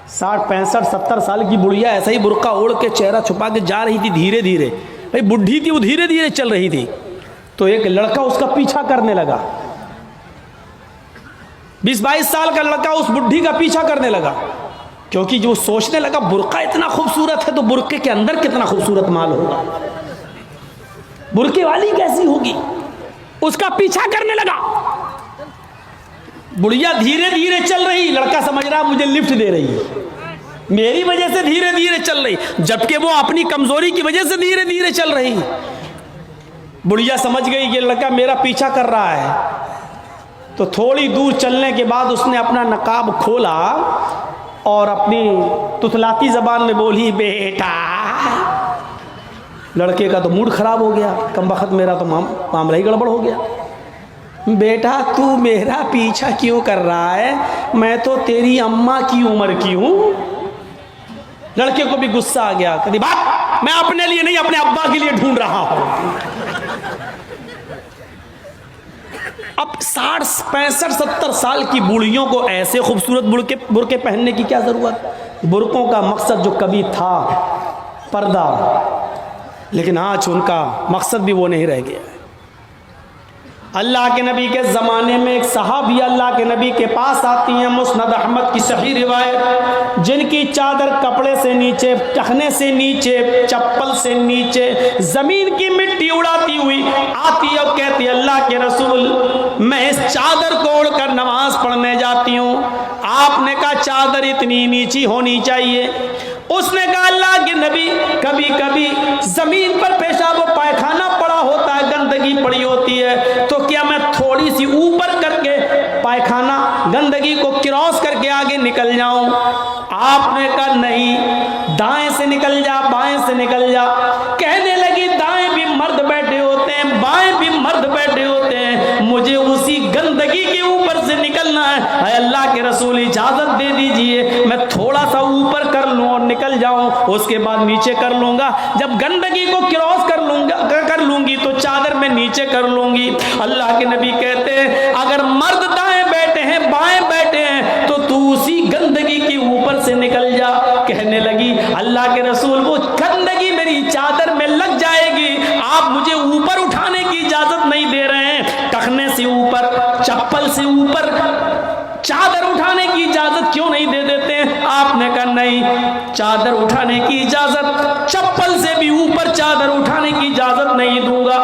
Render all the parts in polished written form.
60 65 70 سال کی بڑھیا ایسا ہی برقع اوڑھ کے چہرہ چھپا کے جا رہی تھی دھیرے دھیرے. بھائی بڈھی تھی وہ دھیرے دھیرے چل رہی تھی. تو ایک لڑکا اس کا پیچھا کرنے لگا. 20-22 سال کا لڑکا اس بڈھی کا پیچھا کرنے لگا, کیونکہ جو سوچنے لگا برقع اتنا خوبصورت ہے تو برقعے کے اندر کتنا خوبصورت مال ہوگا, برقعے والی کیسی ہوگی. اس کا پیچھا کرنے لگا. بڑھیا دھیرے دھیرے چل رہی, لڑکا سمجھ رہا مجھے لفٹ دے رہی ہے, میری وجہ سے دھیرے دھیرے چل رہی, جبکہ وہ اپنی کمزوری کی وجہ سے دھیرے دھیرے چل رہی. بڑھیا سمجھ گئی یہ لڑکا میرا پیچھا کر رہا ہے. تو تھوڑی دور چلنے کے بعد اس نے اپنا نقاب کھولا اور اپنی تتلاتی زبان میں بولی بیٹا. لڑکے کا تو موڈ خراب ہو گیا, کم بخت میرا تو معاملہ ہی گڑبڑ ہو گیا. بیٹا تو میرا پیچھا کیوں کر رہا ہے, میں تو تیری اماں کی عمر کی ہوں. لڑکے کو بھی غصہ آ گیا, کہتی بات میں اپنے لیے نہیں اپنے ابا کے لیے ڈھونڈ رہا ہوں. اب 60 65 70 سال کی بوڑھیوں کو ایسے خوبصورت برقعے پہننے کی کیا ضرورت. برقعوں کا مقصد جو کبھی تھا پردہ, لیکن آج ان کا مقصد بھی وہ نہیں رہ گیا. اللہ کے نبی کے زمانے میں ایک صحابی اللہ کے نبی کے پاس آتی ہیں, مسند احمد کی صحیح روایت, جن کی چادر کپڑے سے نیچے, ٹخنے سے نیچے, چپل سے نیچے زمین کی مٹی اڑاتی ہوئی آتی اور کہتی اللہ کے رسول میں اس چادر کو اوڑھ کر نماز پڑھنے جاتی ہوں. آپ نے کہا چادر اتنی نیچی ہونی چاہیے. اس نے کہا اللہ کے نبی کبھی کبھی زمین پر پیشاب و پائخانہ پڑا ہوتا ہے, گندگی پڑی ہوتی ہے, تو کیا میں تھوڑی سی اوپر کر کے پائخانہ گندگی کو کراس کر کے آگے نکل جاؤں. آپ نے کہا نہیں, دائیں سے نکل جا, بائیں سے نکل جا. کہنے لگی دائیں بھی مرد بیٹھے ہوتے ہیں, بائیں بھی مرد بیٹھے ہوتے ہیں, مجھے اسی گندگی کے اوپر سے نکلنا ہے. اے اللہ کے رسول اجازت دے دیجئے, میں تھوڑا سا اوپر کر لوں اور نکل جاؤں, اس کے بعد نیچے کر لوں گا. جب گندگی کو کراس کر لوں گی تو چادر میں نیچے کر لوں گی. اللہ کے نبی کہتے ہیں اگر مرد دائیں بیٹھے ہیں بائیں بیٹھے ہیں تو تو اسی گندگی کے اوپر سے نکل جا. کہنے لگی اللہ کے رسول وہ گندگی میری چادر میں لگ جائے گی, آپ مجھے اوپر اٹھانے کی اجازت نہیں دے رہے ہیں. ٹخنے سے اوپر, چپل سے اوپر چادر اٹھانے کی اجازت کیوں نہیں دے دیتے ہیں؟ آپ نے کہا نہیں, چادر اٹھانے کی اجازت, چپل سے بھی اوپر چادر اٹھانے کی اجازت نہیں دوں گا.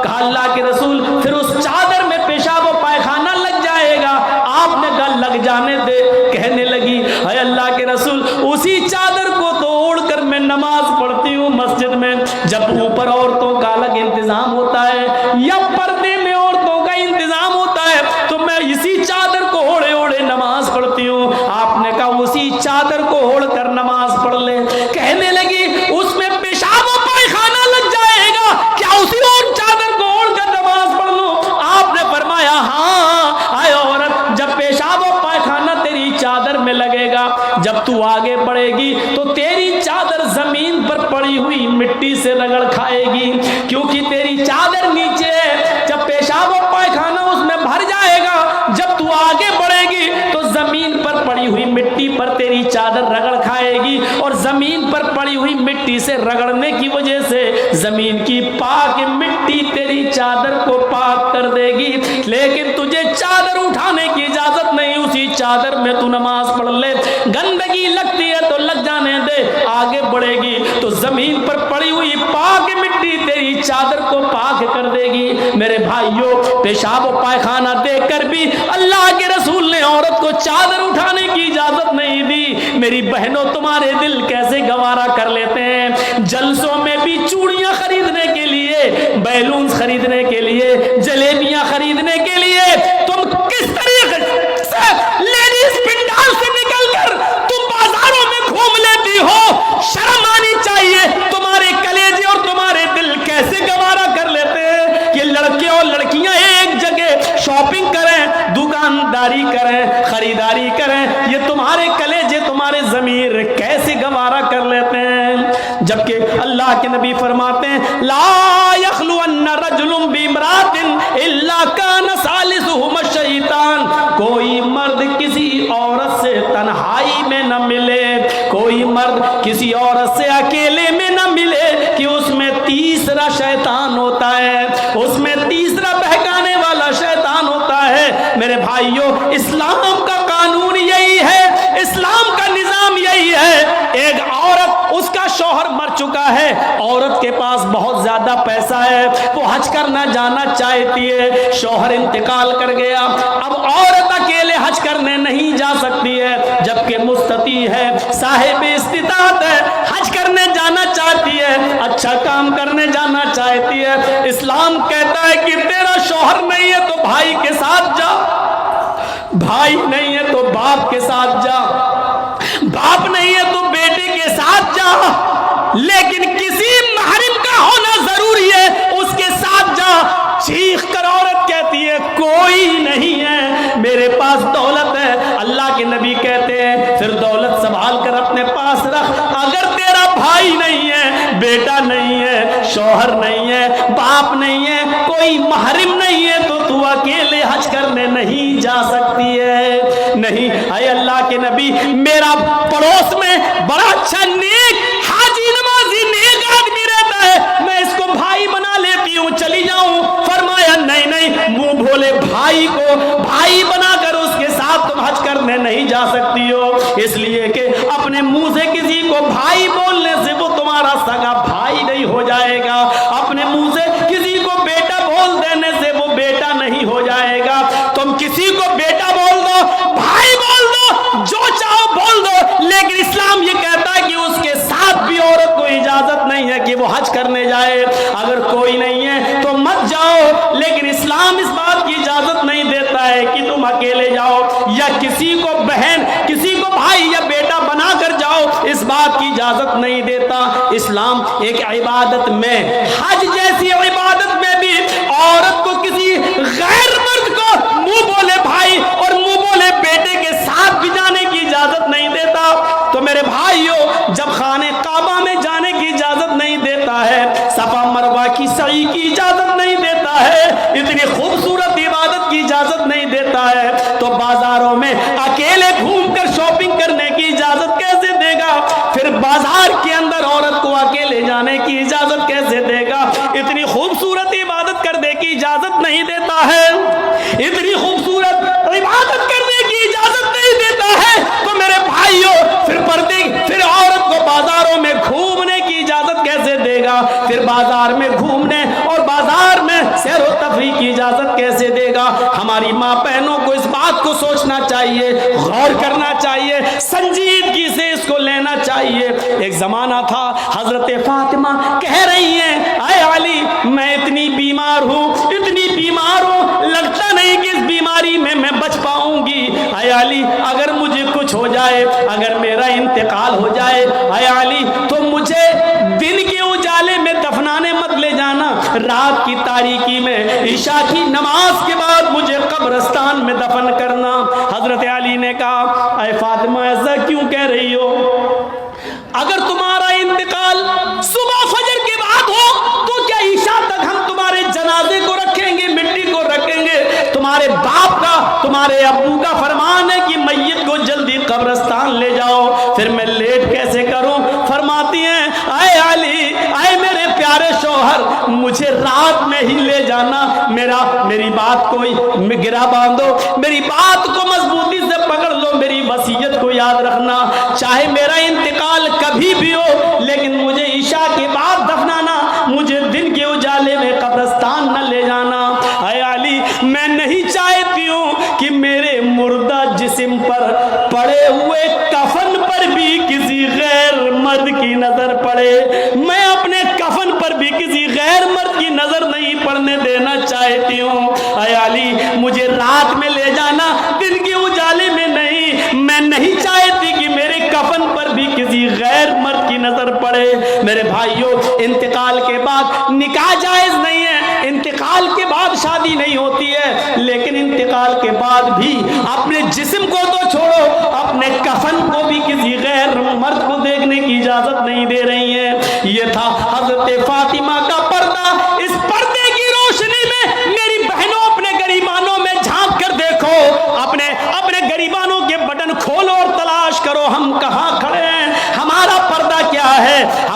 کہا اللہ کے رسول پھر اس چادر میں پیشاب و پائخانہ لگ جائے گا. آپ نے کہا لگ جانے دے. کہنے لگی اے اللہ کے رسول اسی چادر کو تو اوڑھ کر میں نماز پڑھتی ہوں مسجد میں. جب اوپر عورتوں کا الگ انتظام ہوتا ہے یا پردے میں عورتوں کا انتظام ہوتا ہے تو میں اسی چادر کو اوڑھے اوڑھے نماز پڑھتی ہوں. آپ نے کہا اسی چادر کو اوڑھ کر نماز پڑھ لے. کہنے لگی اس میں پیشاب و پائخانہ لگ جائے گا, کیا اسی اور چادر کو اوڑھ کر نماز پڑھ لوں؟ آپ نے فرمایا ہاں اے عورت, جب پیشاب و پائخانہ تیری چادر میں لگے گا, جب تو آگے بڑھے گی تو تیری چادر زمین پر پڑی ہوئی مٹی سے رگڑ کھائے گی, کیونکہ تیری چادر نیچے ہے. جب پیشاب و پائخانہ اس میں بھر جائے گا, جب تو آگے بڑھے گی تو زمین پر پڑی ہوئی مٹی پر تیری چادر رگڑ کھائے گی, اور زمین پر پڑی ہوئی مٹی سے رگڑنے کی وجہ سے زمین کی پاک مٹی تیری چادر کو پاک کر دے گی. لیکن تجھے چادر اٹھانے کی اجازت نہیں, اسی چادر میں تو نماز پڑھ لے. گندگی لگتی ہے تو لگ جانے دے, آگے بڑھے گی تو زمین پر پڑی ہوئی پاک مٹی تیری چادر کو پاک کر دے گی. میرے بھائیوں پیشاب و پائخانہ دیکھ کر بھی اللہ کے رسول نے عورت کو چادر اٹھانے کی اجازت نہیں دی. میری بہنوں تمہارے دل کیسے گوارا کر لیتے ہیں. جلسوں میں بھی چوڑیاں خریدنے کے لیے, بیلونز خریدنے کے لیے, جلیبیاں خریدنے کے لیے تم کس طریقے سے لیڈیز پنڈال سے نکل کر تم بازاروں میں گھوم لیتی ہو. شرم آنی چاہیے. تمہارے کلیجے اور تمہارے دل کیسے گوارا کر لیتے ہیں کہ لڑکے اور لڑکیاں ایک جگہ شاپنگ کریں, دکانداری کریں, خریداری کریں. یہ تمہارے کلیجے تمہارے ضمیر کیسے گوارا کر لیتے ہیں. جبکہ اللہ کے نبی فرماتے ہیں لا یخلون رجل بامرأۃ الا کان ثالثہما الشیطان. کوئی مرد کسی عورت سے تنہائی میں نہ ملے مرد کسی عورت سے اکیلے میں نہ ملے کہ اس میں تیسرا شیطان ہوتا ہے، اس میں تیسرا بہکانے والا شیطان ہوتا ہے۔ میرے بھائیوں، اسلام کا قانون یہی ہے، اسلام کا نظام یہی ہے۔ ایک عورت، اس کا شوہر مر چکا ہے، عورت کے پاس بہت زیادہ پیسہ ہے، وہ حج کرنا جانا چاہتی ہے، شوہر انتقال کر گیا، اب عورت اکیلے حج کرنے نہیں جا سکتی ہے، جبکہ مستطیع ہے، صاحب استطاعت ہے، حج کرنے جانا چاہتی ہے، اچھا کام کرنے جانا چاہتی ہے۔ اسلام کہتا ہے کہ تیرا شوہر نہیں ہے تو بھائی کے ساتھ جا، بھائی نہیں ہے تو باپ کے ساتھ جا، باپ نہیں ہے تو بیٹے کے ساتھ جا، لیکن کسی محرم کا ہونا ضروری ہے، اس کے ساتھ جا۔ چیخ کر عورت کہتی ہے کوئی نہیں ہے، میرے پاس دولت ہے۔ اللہ کے نبی کہتے ہیں پھر دولت سنبھال کر اپنے پاس رکھ، اگر تیرا بھائی نہیں ہے، بیٹا نہیں ہے، شوہر نہیں ہے، باپ نہیں ہے، کوئی محرم نہیں ہے تو تو اکیلے حج کرنے نہیں جا سکتی ہے۔ نہیں، اے اللہ کے نبی، میرا پڑوس میں بڑا اچھا نیک حاجی نمازی نیک آدمی رہتا ہے، میں اس کو بھائی بنا لیتی ہوں، چلی جاؤں۔ فرمایا نہیں نہیں، منہ بھولے بھائی کو بھائی بنا کر اس کے ساتھ تم حج کرنے نہیں جا سکتی ہو، اس لیے کہ اپنے منہ سے کسی کو بھائی بولنے سے وہ تمہارا سگا بھائی نہیں ہو جائے گا، اپنے منہ سے کسی کو بیٹا بول دینے سے وہ بیٹا نہیں ہو جائے گا۔ تم کسی کو بیٹا بول دو، بھائی بول دو، جو چاہو بول دو، لیکن اسلام یہ کہتا ہے کہ اس کے ساتھ بھی عورت کو اجازت نہیں ہے کہ وہ حج کرنے جائے۔ اگر کوئی نہیں ہے تو مت جاؤ، لیکن اسلام اس بات کی اجازت نہیں دیتا ہے کہ تم اکیلے جاؤ یا کسی کو بہن، کسی کو بھائی یا بیٹا بنا کر جاؤ، اس بات کی اجازت نہیں دیتا۔ اسلام ایک عبادت میں، حج جیسی عبادت میں بھی عورت کو کسی غیر مرد کو منہ بولے بھائی اور منہ بولے بیٹے کے ساتھ بھی جانے کی اجازت نہیں دیتا۔ تو میرے بھائیوں، جب خانہ کعبہ میں جانے کی اجازت نہیں دیتا ہے، صفا مروہ کی سعی کی اجازت نہیں دیتا ہے، اتنی خوبصورت عبادت کی اجازت نہیں دیتا ہے، تو بازاروں میں اکیلے گھوم کر شاپنگ کرنے کی اجازت کیسے دے گا؟ پھر بازار کے اندر عورت کو اکیلے جانے کی اجازت کیسے دے گا؟ اتنی خوبصورت عبادت کرنے کی اجازت نہیں دیتا ہے، اتنی خوبصورت عبادت کرنے کی اجازت نہیں دیتا ہے، تو میرے بھائیوں، پھر عورت کو بازاروں میں گھومنے کی اجازت کیسے دے گا؟ پھر بازار میں گھومنے اور بازار میں سیر و تفریح کی اجازت کیسے دے گا؟ ہماری ماں بہنوں کو اس بات کو سوچنا چاہیے، غور کرنا چاہیے، سنجیدگی سے اس کو لینا چاہیے۔ ایک زمانہ تھا، حضرت فاطمہ کہہ رہی ہیں اے علی، میں اتنی بیمار ہوں، اتنی بیمار ہوں، لگتا نہیں کہ اس بیماری میں بچ پاؤں گی۔ اے علی، اگر مجھے کچھ ہو جائے، اگر میرا انتقال ہو جائے، اے علی، تو مجھے دن کے اجالے میں دفنانے مت لے جانا، رات کی تاریکی میں عشاء کی نماز کے بعد مجھے قبرستان میں دفن کرنا۔ حضرت علی نے کہا اے فاطمہ، ایسا کیوں کہہ رہی ہو؟ اگر تمہارا انتقال صبح فجر کے بعد ہو تو کیا عشاء تک ہم تمہارے جنازے کو رکھیں گے، مٹی کو رکھیں گے؟ تمہارے باپ کا، تمہارے ابو کا فرمان ہے کہ میت کو جلدی قبرستان لے جاؤ، پھر میں لیٹ کیسے کروں؟ فرماتی ہیں اے علی، اے میرے پیارے شوہر، مجھے رات میں ہی لے جانا، میری بات کو گرا باندھو، میری بات کو مضبوطی سے پکڑ لو، میری وصیت کو یاد رکھنا، چاہے میرا انتقال کبھی بھی ہو، لیکن مجھے عشاء کے بعد دفنانا، مجھے دن کے اجالے میں قبرستان نہ لے جانا۔ اے علی، میں نہیں چاہتی ہوں کہ میرے مردہ جسم پر پڑے ہوئے کفن پر بھی کسی غیر مرد کی نظر پڑے، میں اپنے کفن پر بھی کسی غیر مرد کی نظر نہیں پڑنے دینا چاہتی ہوں۔ اے علی، مجھے رات میں لے جانا، دن کے اجالے میں نہیں، میں نہیں چاہتی کہ میرے کفن پر بھی کسی غیر مرد کی نظر پڑے۔ میرے بھائیوں، انتقال کے بعد نکاح جائز نہیں ہے، انتقال کے بعد شادی نہیں ہوتی ہے، لیکن انتقال کے بعد بھی اپنے جسم کو تو چھوڑو، اپنے کفن کو بھی کسی غیر مرد کو دیکھنے کی اجازت نہیں دے رہی ہیں۔ یہ تھا حضرت فاطمہ کا پردہ۔ اس پردے کی روشنی میں میری بہنوں، اپنے گریبانوں میں جھانک کر دیکھو، اپنے گریبانوں کے بٹن کھولو اور تلاش کرو ہم کہاں کھڑے ہیں، ہمارا